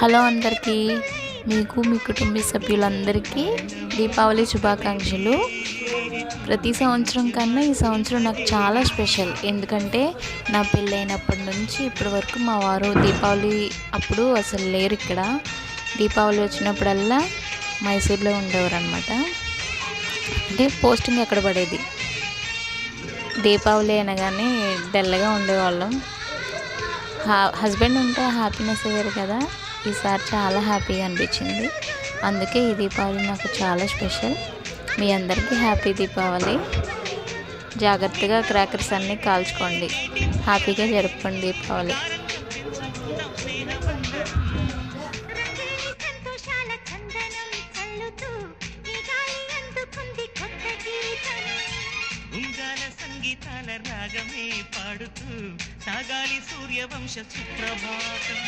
Hello అందరికీ, మీకు మీ కుటుంబ సభ్యులందరికీ దీపావళి శుభాకాంక్షలు. ప్రతి సంవత్సరం కన్నా ఈ సంవత్సరం నాకు చాలా స్పెషల్. ఎందుకంటే నా పెళ్ళైనప్పటి నుంచి ఇప్పటి వరకు మా వారు దీపావళి అప్పుడు అసలు లేరు ఇక్కడ. దీపావళి వచ్చినప్పుడల్లా మైసూర్లో ఉండేవారు అనమాట. అంటే పోస్టింగ్ ఎక్కడ పడేది. దీపావళి అనగానే డల్గా ఉండేవాళ్ళం. హస్బెండ్ ఉంటే హ్యాపీనెస్ వేరు కదా. ఈసారి చాలా హ్యాపీగా అనిపించింది. అందుకే ఈ దీపావళి నాకు చాలా స్పెషల్. మీ అందరికీ హ్యాపీ దీపావళి. జాగ్రత్తగా క్రాకర్స్ అన్నీ కాల్చుకోండి. హ్యాపీగా జరుపుకోండి దీపావళి. సంగీతాల రాగమే పాడుతూ సాగాలి సూర్యవంశ సుప్రభాతం.